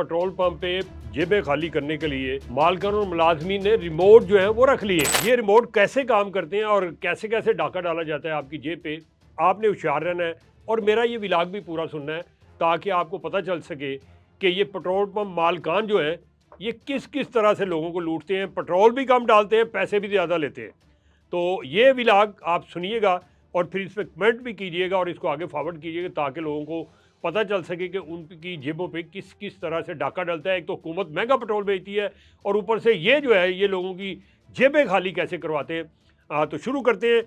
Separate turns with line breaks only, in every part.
Petrol pump पे जेबें खाली करने के लिए मालकान और मुलाजमीन ने रिमोट जो है वो रख लिए। ये रिमोट कैसे काम करते हैं और कैसे कैसे डाका डाला जाता है आपकी जेब पे, आपने होशियार रहना है और मेरा ये व्लॉग भी पूरा सुनना है ताकि आपको पता चल सके कि ये पेट्रोल पंप मालकान जो है ये किस किस तरह से लोगों को लूटते हैं, पेट्रोल भी कम डालते हैं, पैसे भी ज़्यादा लेते हैं। तो ये व्लॉग आप सुनिएगा और फिर इस पर कमेंट भी कीजिएगा और इसको आगे फॉरवर्ड कीजिएगा ताकि लोगों को पता चल सके कि उनकी जेबों पे किस किस तरह से डाका डलता है। एक तो हुकूमत महंगा पेट्रोल बेचती है और ऊपर से ये जो है ये लोगों की जेबें खाली कैसे करवाते हैं। तो शुरू करते हैं।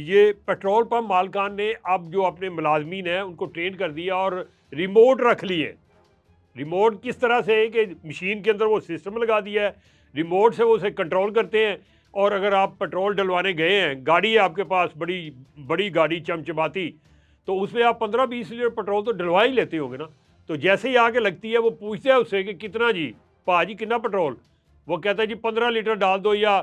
ये पेट्रोल पंप मालकान ने अब जो अपने मुलाजमीन हैं उनको ट्रेन कर दिया और रिमोट रख लिए। रिमोट किस तरह से है कि मशीन के अंदर वो सिस्टम लगा दिया है, रिमोट से वो उसे कंट्रोल करते हैं। और अगर आप पेट्रोल डलवाने गए हैं, गाड़ी है आपके पास, बड़ी बड़ी गाड़ी चमचमाती, तो उसमें आप 15-20 लीटर पेट्रोल तो डलवा ही लेते होंगे ना। तो जैसे ही आके लगती है वो पूछते हैं उससे कि कितना जी, भाजी कितना पेट्रोल, वो कहता है जी 15 लीटर डाल दो या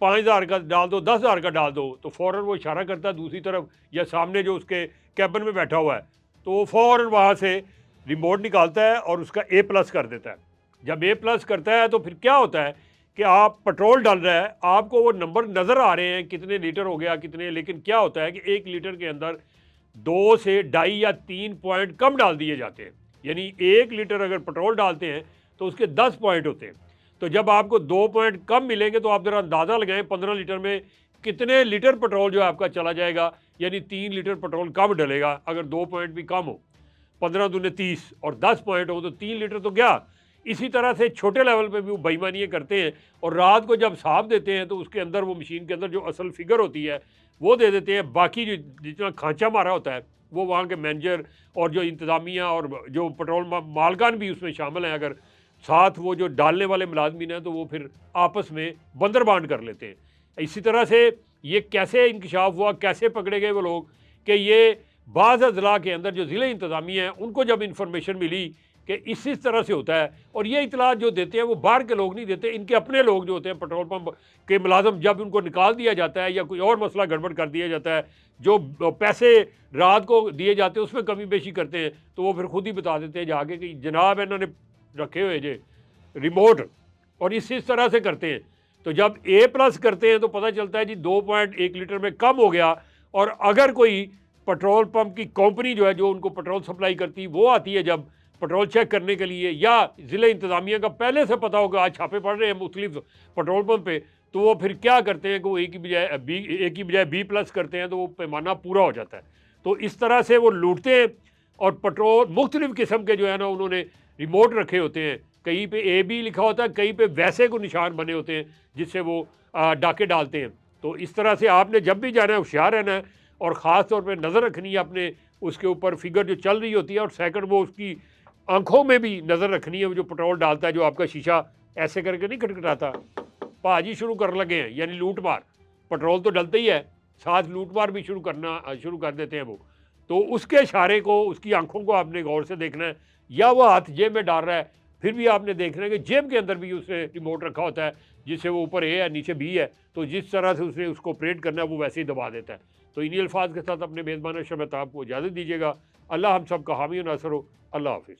5,000 का डाल दो, 10,000 का डाल दो। तो फ़ौरन वो इशारा करता है दूसरी तरफ या सामने जो उसके कैबिन में बैठा हुआ है, तो वो फ़ौरन वहाँ से रिमोट निकालता है और उसका A+ कर देता है। जब A+ करता है तो फिर क्या होता है कि आप पेट्रोल डाल रहा है, आपको वो नंबर नज़र आ रहे हैं कितने लीटर हो गया कितने, लेकिन क्या होता है कि 1 लीटर के अंदर 2 से 2.5 या 3 पॉइंट कम डाल दिए जाते हैं। यानी 1 लीटर अगर पेट्रोल डालते हैं तो उसके 10 पॉइंट होते हैं। तो जब आपको 2 पॉइंट कम मिलेंगे तो आप ज़रा अंदाज़ा लगाएं 15 लीटर में कितने लीटर पेट्रोल जो आपका चला जाएगा। यानी 3 लीटर पेट्रोल कम डलेगा अगर 2 पॉइंट भी कम हो। 15 दूने 30 और 10 पॉइंट हो तो 3 लीटर तो गया। इसी तरह से छोटे लेवल पे भी वो बेईमानियाँ करते हैं और रात को जब साफ देते हैं तो उसके अंदर वो मशीन के अंदर जो असल फिगर होती है वो दे देते हैं। बाकी जो जितना खांचा मारा होता है वो वहाँ के मैनेजर और जो इंतज़ामिया और जो पेट्रोल मालकान भी उसमें शामिल हैं, अगर साथ वो जो डालने वाले मुलाजमीन हैं तो वो फिर आपस में बंदरबांट कर लेते हैं। इसी तरह से ये कैसे इंकशाफ हुआ, कैसे पकड़े गए वो लोग कि ये बाज़ अज़ला के अंदर जो ज़िले इंतज़ामिया हैं उनको जब इंफॉर्मेशन मिली कि इस तरह से होता है, और ये इतलात जो देते हैं वो बाहर के लोग नहीं देते, इनके अपने लोग जो होते हैं पेट्रोल पंप के मुलाजम, जब उनको निकाल दिया जाता है या कोई और मसला गड़बड़ कर दिया जाता है, जो पैसे रात को दिए जाते हैं उसमें कमी बेशी करते हैं, तो वो फिर खुद ही बता देते हैं जाके कि जनाब इन्होंने रखे हुए जे रिमोट, और इस तरह से करते हैं। तो जब A+ करते हैं तो पता चलता है जी 2.1 लीटर में कम हो गया। और अगर कोई पेट्रोल पंप की कंपनी जो है जो उनको पेट्रोल सप्लाई करती वो आती है जब पेट्रोल चेक करने के लिए, या ज़िले इंतज़ामिया का पहले से पता होगा आज छापे पड़ रहे हैं मुख्तलिफ पेट्रोल पंप पे, तो वो फिर क्या करते हैं कि वो A की बजाय B+ करते हैं तो वो पैमाना पूरा हो जाता है। तो इस तरह से वो लूटते हैं। और पेट्रोल मुख्तलिफ किस्म के जो है ना उन्होंने रिमोट रखे होते हैं, कहीं पे AB लिखा होता है, कहीं पे वैसे को निशान बने होते हैं जिससे वो डाके डालते हैं। तो इस तरह से आपने जब भी जाना है होशियार रहना है और ख़ास तौर पे नज़र रखनी है अपने उसके ऊपर फिगर जो चल रही होती है, और सेकंड वो उसकी आंखों में भी नज़र रखनी है। वो जो पेट्रोल डालता है जो आपका शीशा ऐसे करके नहीं खटखटाता, भाजी शुरू कर लगे हैं, यानी लूट मार। पेट्रोल तो डलता ही है, साथ लूट मार भी शुरू कर देते हैं वो। तो उसके इशारे को, उसकी आंखों को आपने गौर से देखना है, या वो हाथ जेब में डाल रहा है फिर भी आपने देखना है कि जेब के अंदर भी उसने रिमोट रखा होता है जिससे वो ऊपर A है नीचे B है, तो जिस तरह से उसने उसको ऑपरेट करना है वो वैसे ही दबा देता है। तो इन्हीं अल्फाज के साथ अपने मेज़बान अशरफ मेहताब को इजाज़त दीजिएगा। अल्लाह हम सब का हामी और नासर हो। अल्लाह हाफिज़।